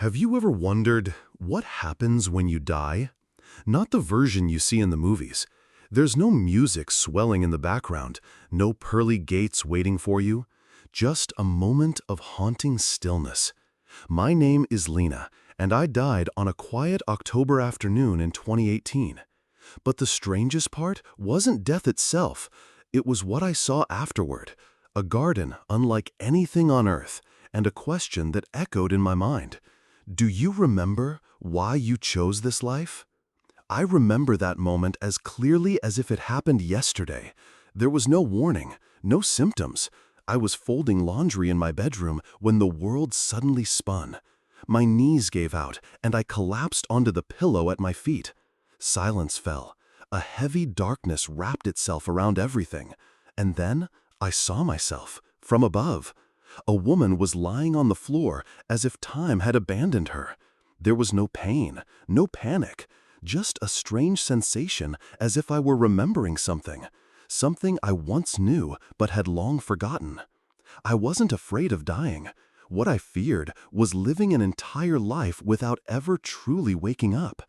Have you ever wondered what happens when you die? Not the version you see in the movies. There's no music swelling in the background, no pearly gates waiting for you, just a moment of haunting stillness. My name is Lena, and I died on a quiet October afternoon in 2018. But the strangest part wasn't death itself, it was what I saw afterward, a garden unlike anything on earth, and a question that echoed in my mind. Do you remember why you chose this life? I remember that moment as clearly as if it happened yesterday. There was no warning, no symptoms. I was folding laundry in my bedroom when the world suddenly spun. My knees gave out, and I collapsed onto the pillow at my feet. Silence fell. A heavy darkness wrapped itself around everything. And then I saw myself, from above. A woman was lying on the floor as if time had abandoned her. There was no pain, no panic, just a strange sensation as if I were remembering something I once knew but had long forgotten. I wasn't afraid of dying. What I feared was living an entire life without ever truly waking up.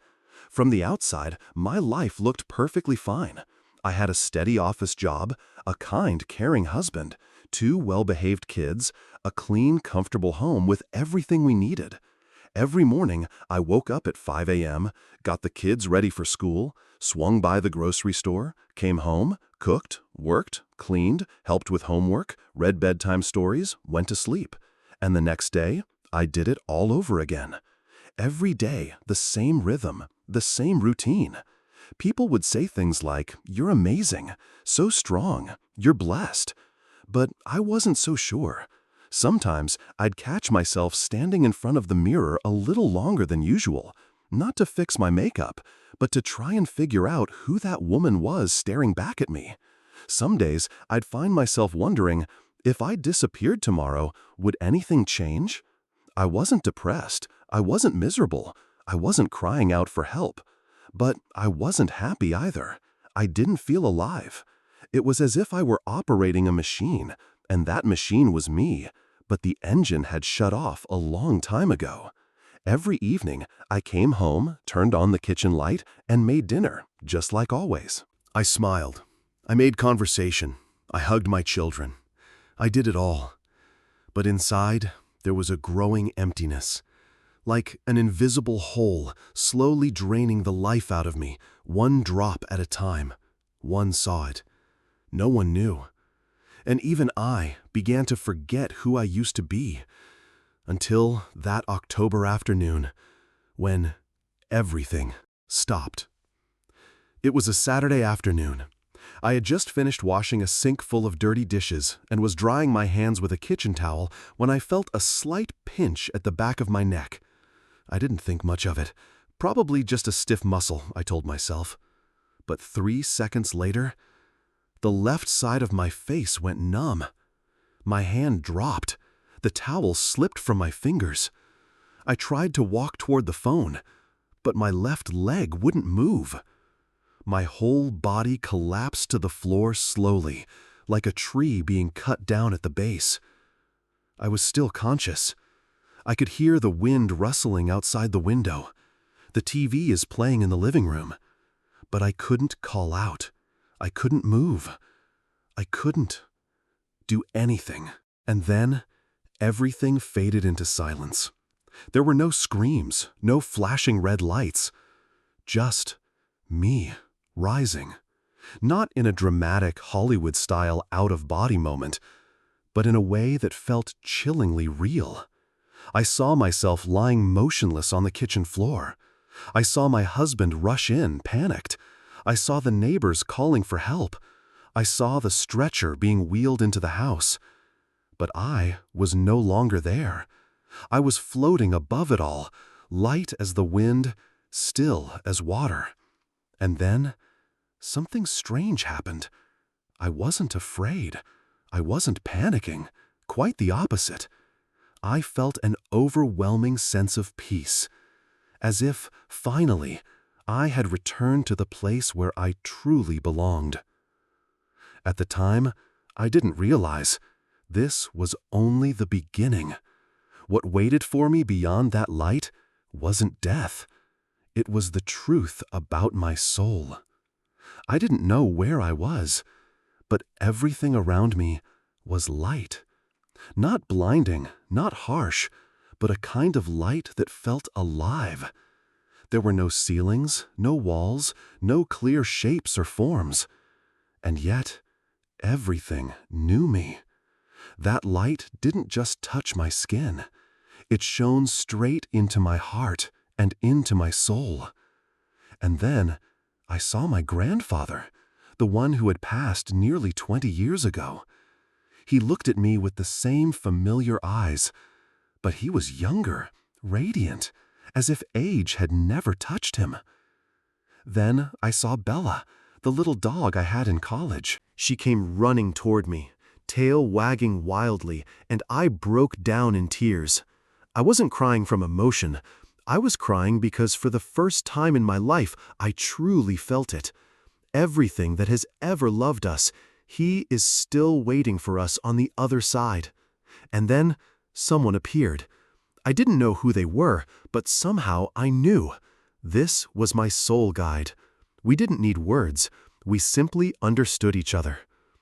From the outside, my life looked perfectly fine. I had a steady office job, a kind, caring husband, 2 well-behaved kids, a clean, comfortable home with everything we needed. Every morning, I woke up at 5 a.m., got the kids ready for school, swung by the grocery store, came home, cooked, worked, cleaned, helped with homework, read bedtime stories, went to sleep. And the next day, I did it all over again. Every day, the same rhythm, the same routine. People would say things like, "You're amazing, so strong, you're blessed." But I wasn't so sure. Sometimes I'd catch myself standing in front of the mirror a little longer than usual, not to fix my makeup, but to try and figure out who that woman was staring back at me. Some days I'd find myself wondering, if I disappeared tomorrow, would anything change? I wasn't depressed, I wasn't miserable, I wasn't crying out for help. But I wasn't happy either. I didn't feel alive. It was as if I were operating a machine, and that machine was me, but the engine had shut off a long time ago. Every evening, I came home, turned on the kitchen light, and made dinner, just like always. I smiled. I made conversation. I hugged my children. I did it all. But inside, there was a growing emptiness. Like an invisible hole, slowly draining the life out of me, one drop at a time. One saw it. No one knew. And even I began to forget who I used to be. Until that October afternoon, when everything stopped. It was a Saturday afternoon. I had just finished washing a sink full of dirty dishes and was drying my hands with a kitchen towel when I felt a slight pinch at the back of my neck. I didn't think much of it. Probably just a stiff muscle, I told myself. But 3 seconds later, the left side of my face went numb. My hand dropped. The towel slipped from my fingers. I tried to walk toward the phone, but my left leg wouldn't move. My whole body collapsed to the floor slowly, like a tree being cut down at the base. I was still conscious. I could hear the wind rustling outside the window. The TV is playing in the living room. But I couldn't call out. I couldn't move. I couldn't do anything. And then, everything faded into silence. There were no screams, no flashing red lights. Just me rising. Not in a dramatic Hollywood-style out-of-body moment, but in a way that felt chillingly real. I saw myself lying motionless on the kitchen floor. I saw my husband rush in, panicked. I saw the neighbors calling for help. I saw the stretcher being wheeled into the house. But I was no longer there. I was floating above it all, light as the wind, still as water. And then, something strange happened. I wasn't afraid. I wasn't panicking. Quite the opposite. I felt an overwhelming sense of peace, as if, finally, I had returned to the place where I truly belonged. At the time, I didn't realize this was only the beginning. What waited for me beyond that light wasn't death. It was the truth about my soul. I didn't know where I was, but everything around me was light. Not blinding, not harsh, but a kind of light that felt alive. There were no ceilings, no walls, no clear shapes or forms. And yet, everything knew me. That light didn't just touch my skin. It shone straight into my heart and into my soul. And then I saw my grandfather, the one who had passed nearly 20 years ago. He looked at me with the same familiar eyes, but he was younger, radiant, as if age had never touched him. Then I saw Bella, the little dog I had in college. She came running toward me, tail wagging wildly, and I broke down in tears. I wasn't crying from emotion. I was crying because for the first time in my life, I truly felt it. Everything that has ever loved us, He is still waiting for us on the other side. And then someone appeared. I didn't know who they were, but somehow I knew. This was my soul guide. We didn't need words. We simply understood each other.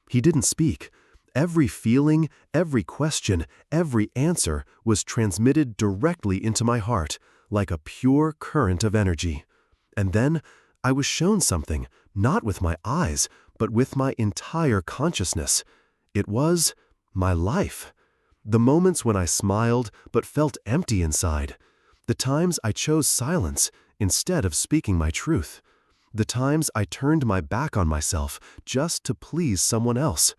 He didn't speak. Every feeling, every question, every answer was transmitted directly into my heart, like a pure current of energy. And then I was shown something, not with my eyes, but with my entire consciousness. It was my life. The moments when I smiled but felt empty inside. The times I chose silence instead of speaking my truth. The times I turned my back on myself just to please someone else.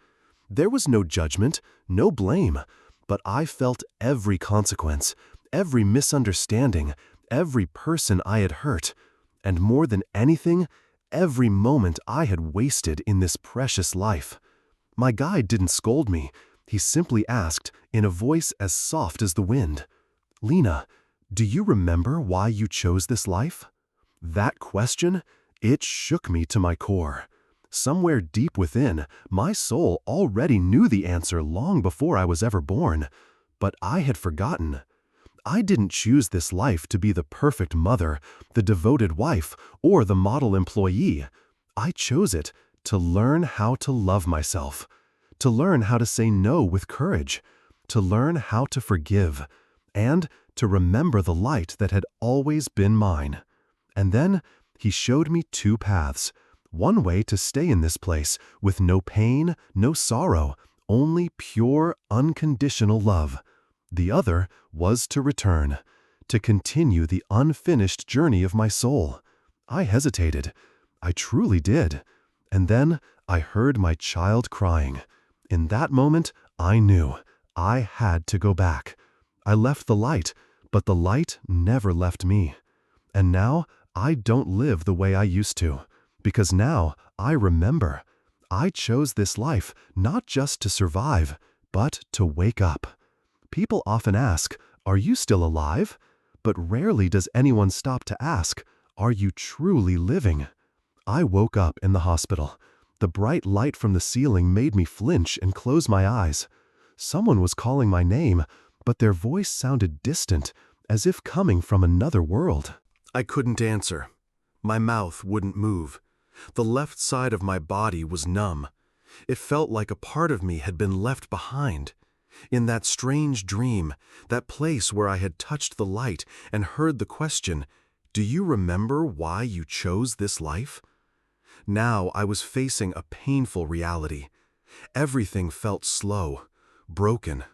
There was no judgment, no blame, but I felt every consequence, every misunderstanding, every person I had hurt, and more than anything, every moment I had wasted in this precious life. My guide didn't scold me. He simply asked, in a voice as soft as the wind, "Lena, do you remember why you chose this life?" That question, it shook me to my core. Somewhere deep within, my soul already knew the answer long before I was ever born, but I had forgotten. I didn't choose this life to be the perfect mother, the devoted wife, or the model employee. I chose it to learn how to love myself, to learn how to say no with courage, to learn how to forgive, and to remember the light that had always been mine. And then He showed me two paths. One way to stay in this place with no pain, no sorrow, only pure, unconditional love. The other was to return, to continue the unfinished journey of my soul. I hesitated. I truly did. And then I heard my child crying. In that moment, I knew I had to go back. I left the light, but the light never left me. And now I don't live the way I used to. Because now I remember. I chose this life not just to survive, but to wake up. People often ask, "Are you still alive?" But rarely does anyone stop to ask, "Are you truly living?" I woke up in the hospital. The bright light from the ceiling made me flinch and close my eyes. Someone was calling my name, but their voice sounded distant, as if coming from another world. I couldn't answer. My mouth wouldn't move. The left side of my body was numb. It felt like a part of me had been left behind. In that strange dream, that place where I had touched the light and heard the question, "Do you remember why you chose this life?" Now I was facing a painful reality. Everything felt slow, broken.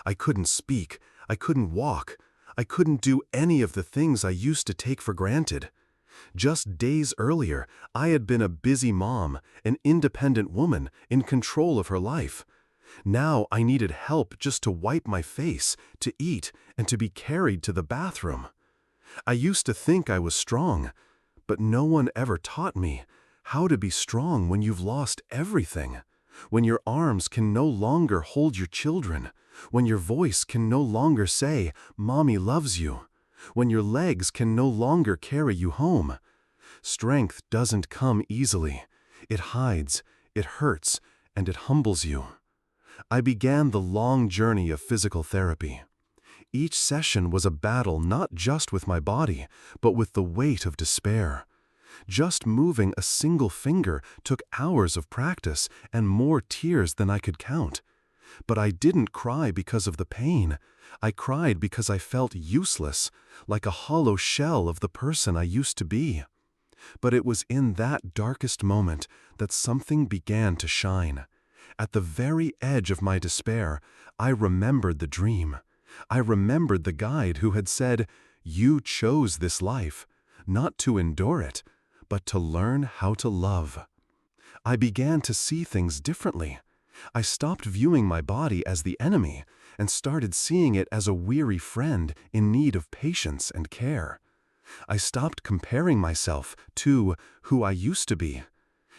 I couldn't speak. I couldn't walk. I couldn't do any of the things I used to take for granted. Just days earlier, I had been a busy mom, an independent woman, in control of her life. Now I needed help just to wipe my face, to eat, and to be carried to the bathroom. I used to think I was strong, but no one ever taught me how to be strong when you've lost everything, when your arms can no longer hold your children, when your voice can no longer say, "Mommy loves you," when your legs can no longer carry you home. Strength doesn't come easily. It hides, it hurts, and it humbles you. I began the long journey of physical therapy. Each session was a battle not just with my body, but with the weight of despair. Just moving a single finger took hours of practice and more tears than I could count. But I didn't cry because of the pain. I cried because I felt useless, like a hollow shell of the person I used to be. But it was in that darkest moment that something began to shine. At the very edge of my despair, I remembered the dream. I remembered the guide who had said, "You chose this life, not to endure it, but to learn how to love." I began to see things differently. I stopped viewing my body as the enemy and started seeing it as a weary friend in need of patience and care. I stopped comparing myself to who I used to be.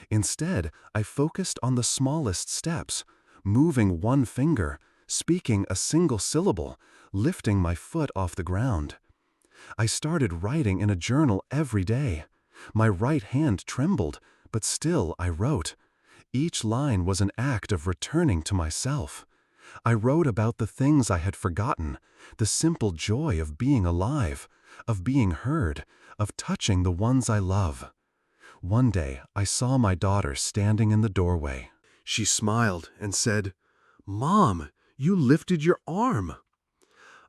Instead, I focused on the smallest steps, moving one finger, speaking a single syllable, lifting my foot off the ground. I started writing in a journal every day. My right hand trembled, but still I wrote. Each line was an act of returning to myself. I wrote about the things I had forgotten, the simple joy of being alive, of being heard, of touching the ones I love. One day, I saw my daughter standing in the doorway. She smiled and said, "Mom, you lifted your arm."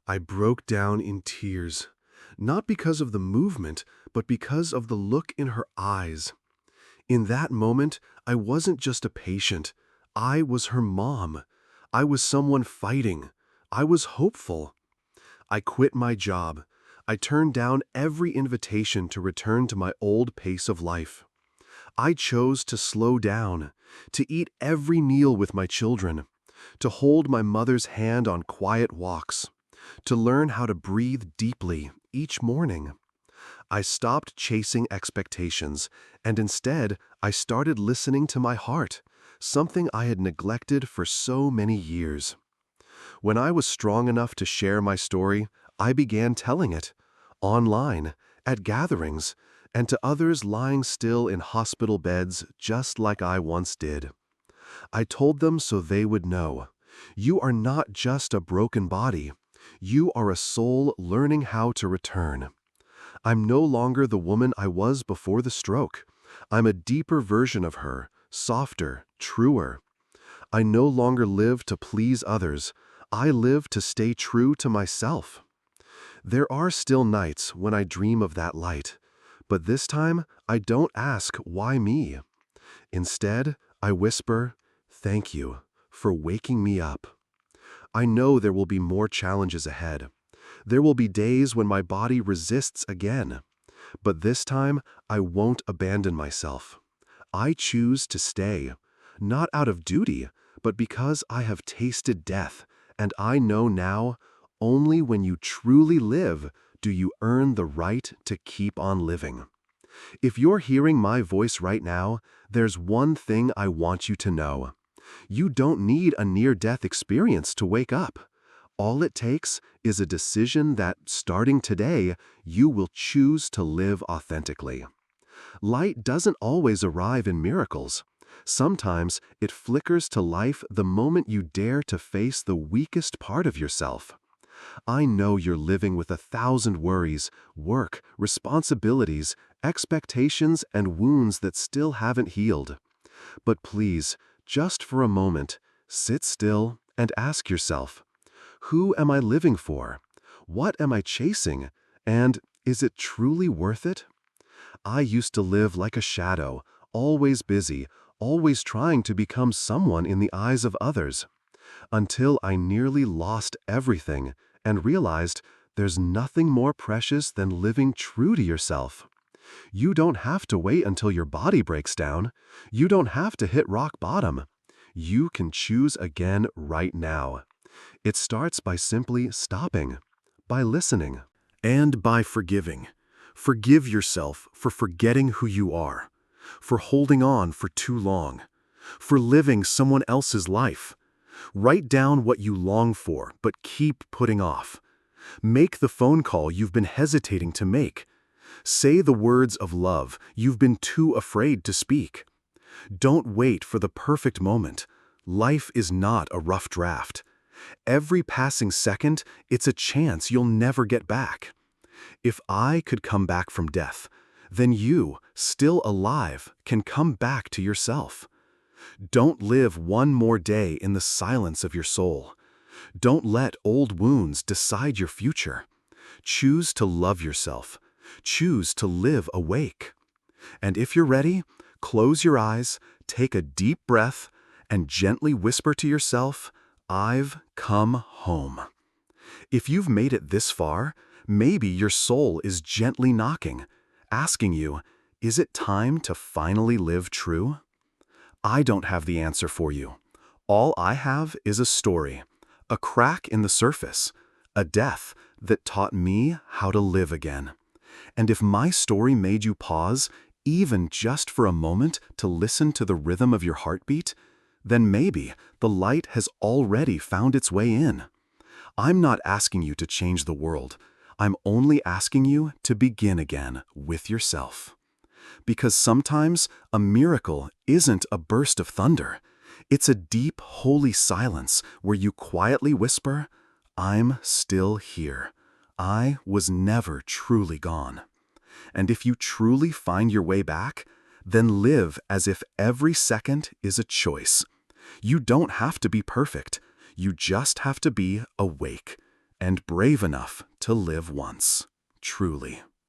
I broke down in tears, not because of the movement, but because of the look in her eyes. In that moment, I wasn't just a patient. I was her mom. I was someone fighting. I was hopeful. I quit my job. I turned down every invitation to return to my old pace of life. I chose to slow down, to eat every meal with my children, to hold my mother's hand on quiet walks, to learn how to breathe deeply each morning. I stopped chasing expectations, and instead I started listening to my heart, something I had neglected for so many years. When I was strong enough to share my story, I began telling it, online, at gatherings, and to others lying still in hospital beds just like I once did. I told them so they would know, you are not just a broken body, you are a soul learning how to return. I'm no longer the woman I was before the stroke. I'm a deeper version of her, softer, truer. I no longer live to please others. I live to stay true to myself. There are still nights when I dream of that light, but this time I don't ask why me. Instead, I whisper, "Thank you for waking me up." I know there will be more challenges ahead. There will be days when my body resists again. But this time, I won't abandon myself. I choose to stay, not out of duty, but because I have tasted death, and I know now, only when you truly live do you earn the right to keep on living. If you're hearing my voice right now, there's one thing I want you to know. You don't need a near-death experience to wake up. All it takes is a decision that, starting today, you will choose to live authentically. Light doesn't always arrive in miracles. Sometimes it flickers to life the moment you dare to face the weakest part of yourself. I know you're living with 1,000 worries, work, responsibilities, expectations, and wounds that still haven't healed. But please, just for a moment, sit still and ask yourself, who am I living for? What am I chasing? And is it truly worth it? I used to live like a shadow, always busy, always trying to become someone in the eyes of others, until I nearly lost everything and realized there's nothing more precious than living true to yourself. You don't have to wait until your body breaks down. You don't have to hit rock bottom. You can choose again right now. It starts by simply stopping, by listening, and by forgiving. Forgive yourself for forgetting who you are, for holding on for too long, for living someone else's life. Write down what you long for but keep putting off. Make the phone call you've been hesitating to make. Say the words of love you've been too afraid to speak. Don't wait for the perfect moment. Life is not a rough draft. Every passing second, it's a chance you'll never get back. If I could come back from death, then you, still alive, can come back to yourself. Don't live one more day in the silence of your soul. Don't let old wounds decide your future. Choose to love yourself. Choose to live awake. And if you're ready, close your eyes, take a deep breath, and gently whisper to yourself, "I've come home." If you've made it this far, maybe your soul is gently knocking, asking you, is it time to finally live true? I don't have the answer for you. All I have is a story, a crack in the surface, a death that taught me how to live again. And if my story made you pause, even just for a moment, to listen to the rhythm of your heartbeat, then maybe the light has already found its way in. I'm not asking you to change the world. I'm only asking you to begin again with yourself. Because sometimes a miracle isn't a burst of thunder. It's a deep, holy silence where you quietly whisper, "I'm still here. I was never truly gone." And if you truly find your way back, then live as if every second is a choice. You don't have to be perfect. You just have to be awake and brave enough to live once, truly.